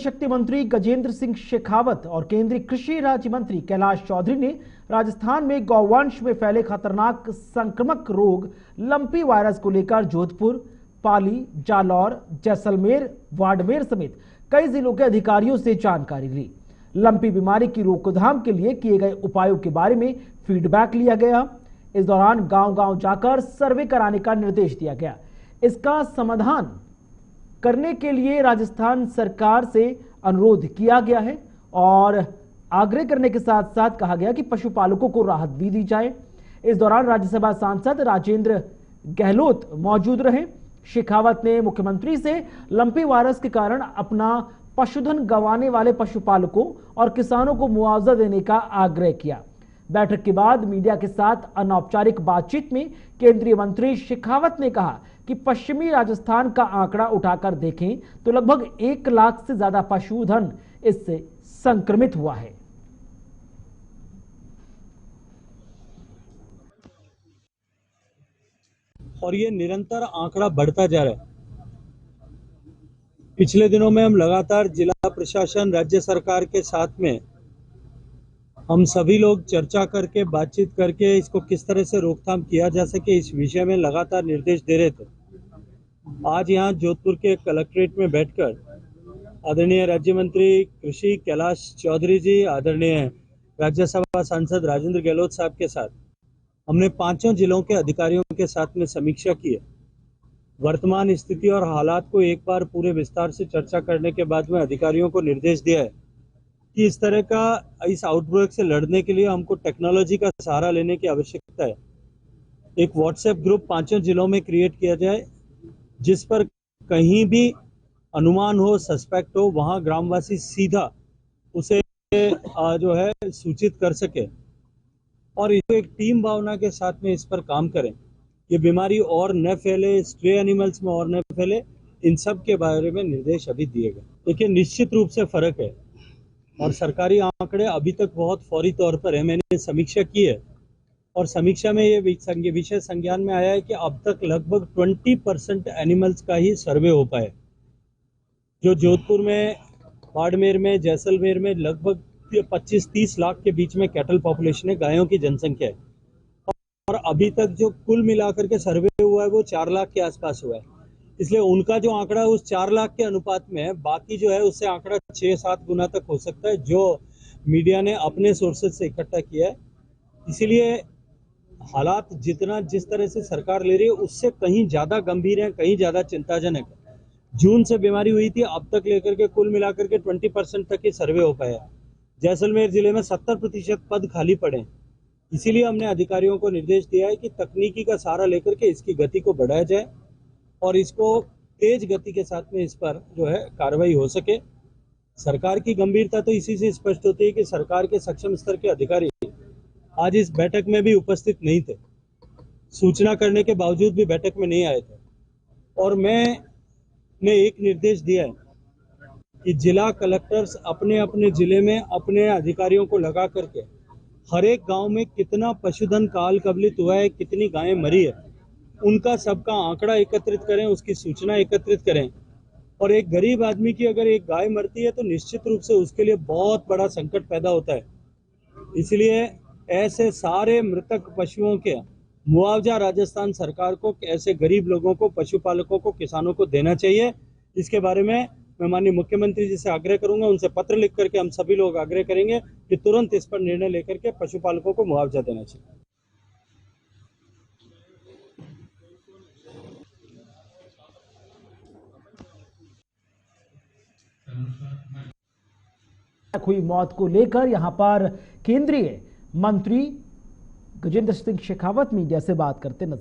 शक्ति मंत्री गजेंद्र सिंह शेखावत और केंद्रीय कृषि राज्य मंत्री कैलाश चौधरी ने राजस्थान में गौवंश में फैले खतरनाक संक्रामक रोग लंपी वायरस को लेकर जोधपुर, पाली, जालौर, जैसलमेर, बाड़मेर समेत कई जिलों के अधिकारियों से जानकारी ली। लंपी बीमारी की रोकथाम के लिए किए गए उपायों के बारे में फीडबैक लिया गया। इस दौरान गांव-गांव जाकर सर्वे कराने का निर्देश दिया गया। इसका समाधान करने के लिए राजस्थान सरकार से अनुरोध किया गया है और आग्रह करने के साथ साथ कहा गया कि पशुपालकों को राहत भी दी जाए। इस दौरान राज्यसभा सांसद राजेंद्र गहलोत मौजूद रहे। शेखावत ने मुख्यमंत्री से लंपी वायरस के कारण अपना पशुधन गंवाने वाले पशुपालकों और किसानों को मुआवजा देने का आग्रह किया। बैठक के बाद मीडिया के साथ अनौपचारिक बातचीत में केंद्रीय मंत्री शेखावत ने कहा कि पश्चिमी राजस्थान का आंकड़ा उठाकर देखें तो लगभग 1 लाख से ज्यादा पशुधन इससे संक्रमित हुआ है। और ये निरंतर आंकड़ा बढ़ता जा रहा है। पिछले दिनों में हम लगातार जिला प्रशासन, राज्य सरकार के साथ में हम सभी लोग चर्चा करके, बातचीत करके इसको किस तरह से रोकथाम किया जा सके इस विषय में लगातार निर्देश दे रहे थे। आज यहाँ जोधपुर के कलेक्ट्रेट में बैठकर आदरणीय राज्य मंत्री कृषि कैलाश चौधरी जी, आदरणीय राज्यसभा सांसद राजेंद्र गहलोत साहब के साथ हमने 5 जिलों के अधिकारियों के साथ में समीक्षा की है। वर्तमान स्थिति और हालात को एक बार पूरे विस्तार से चर्चा करने के बाद में अधिकारियों को निर्देश दिया है कि इस तरह का इस आउटब्रेक से लड़ने के लिए हमको टेक्नोलॉजी का सहारा लेने की आवश्यकता है। एक व्हाट्सएप ग्रुप 5 जिलों में क्रिएट किया जाए, जिस पर कहीं भी अनुमान हो, सस्पेक्ट हो, वहां ग्रामवासी सीधा उसे जो है सूचित कर सके और इसको एक टीम भावना के साथ में इस पर काम करें। ये बीमारी और न फैले, स्ट्रे एनिमल्स में और न फैले, इन सब के बारे में निर्देश अभी दिए गए। देखिए, निश्चित रूप से फर्क है और सरकारी आंकड़े अभी तक बहुत फौरी तौर पर है। मैंने समीक्षा की है और समीक्षा में ये विषय संज्ञान में आया है कि अब तक लगभग 20% एनिमल्स का ही सर्वे हो पाए। जो जोधपुर में, बाड़मेर में, जैसलमेर में लगभग 25-30 लाख के बीच में कैटल पॉपुलेशन है, गायों की जनसंख्या है और अभी तक जो कुल मिलाकर के सर्वे हुआ है वो 4 लाख के आसपास हुआ है। इसलिए उनका जो आंकड़ा उस 4 लाख के अनुपात में है, बाकी जो है उससे आंकड़ा 6-7 गुना तक हो सकता है, जो मीडिया ने अपने सोर्सेज से इकट्ठा किया है। इसीलिए हालात जिस तरह से सरकार ले रही है उससे कहीं ज्यादा गंभीर है, कहीं ज्यादा चिंताजनक है। जून से बीमारी हुई थी, अब तक लेकर के कुल मिलाकर के 20% तक ही सर्वे हो पाया। जैसलमेर जिले में 70% पद खाली पड़े। इसीलिए हमने अधिकारियों को निर्देश दिया है कि तकनीकी का सहारा लेकर के इसकी गति को बढ़ाया जाए और इसको तेज गति के साथ में इस पर जो है कार्रवाई हो सके। सरकार की गंभीरता तो इसी से स्पष्ट होती है कि सरकार के सक्षम स्तर के अधिकारी आज इस बैठक में भी उपस्थित नहीं थे, सूचना करने के बावजूद भी बैठक में नहीं आए थे। और मैंने एक निर्देश दिया है कि जिला कलेक्टर्स अपने अपने जिले में अपने अधिकारियों को लगा करके हर एक गांव में कितना पशुधन काल कबलित हुआ है, कितनी गायें मरी है, उनका सबका आंकड़ा एकत्रित करें, उसकी सूचना एकत्रित करें। और एक गरीब आदमी की अगर एक गाय मरती है तो निश्चित रूप से उसके लिए बहुत बड़ा संकट पैदा होता है। इसलिए ऐसे सारे मृतक पशुओं के मुआवजा राजस्थान सरकार को, ऐसे गरीब लोगों को, पशुपालकों को, किसानों को देना चाहिए। इसके बारे में मैं माननीय मुख्यमंत्री जी से आग्रह करूंगा, उनसे पत्र लिख करके हम सभी लोग आग्रह करेंगे कि तुरंत इस पर निर्णय लेकर के पशुपालकों को मुआवजा देना चाहिए। हुई मौत को लेकर यहां पर केंद्रीय मंत्री गजेंद्र सिंह शेखावत मीडिया से बात करते नजर